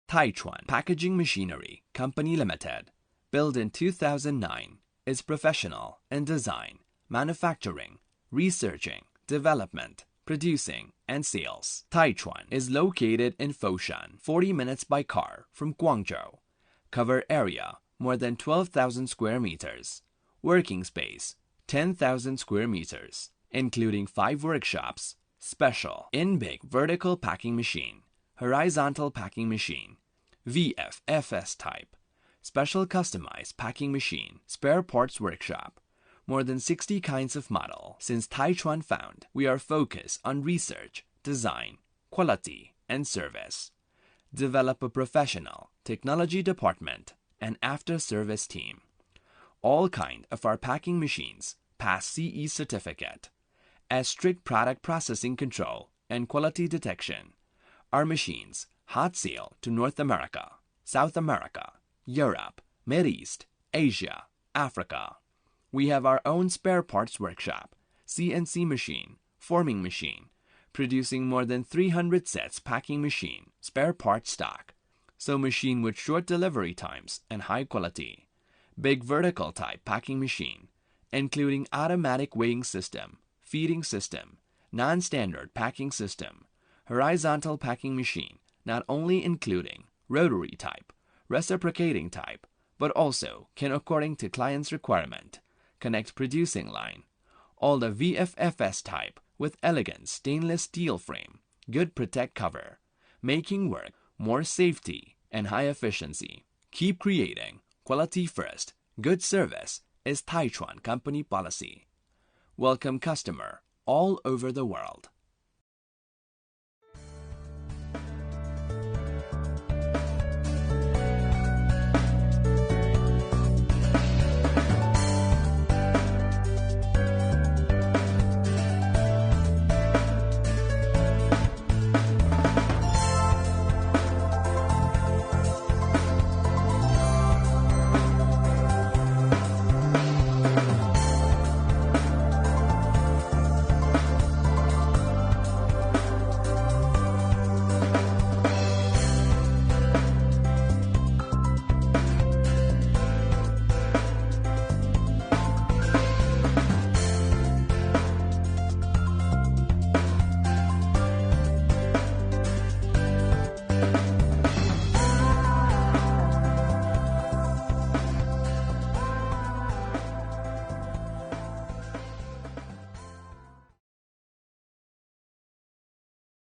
Taichuan Packaging Machinery Company Limited, built in 2009, is professional in design, manufacturing, researching, development, producing, and sales. Taichuan is located in Foshan, 40 minutes by car from Guangzhou. Cover area more than 12,000 square meters. Working space 10,000 square meters, including 5 workshops. Special in-big vertical packing machine, horizontal packing machine, VFFS type, special customized packing machine, spare parts workshop, more than 60 kinds of model. Since Taichuan found, we are focused on research, design, quality, and service. Develop a professional technology department and after-service team. All kind of our packing machines pass CE certificate. As strict product processing control and quality detection, our machines hot sale to North America, South America, Europe, Mideast, Asia, Africa. We have our own spare parts workshop, CNC machine, forming machine, producing more than 300 sets packing machine, spare parts stock, so machine with short delivery times and high quality. Big vertical type packing machine, including automatic weighing system, feeding system, non-standard packing system, horizontal packing machine, not only including rotary type, reciprocating type, but also can, according to client's requirement, connect producing line. All the VFFS type with elegant stainless steel frame, good protect cover, making work more safety and high efficiency. Keep creating quality first, good service is Taichuan company policy. Welcome customer all over the world.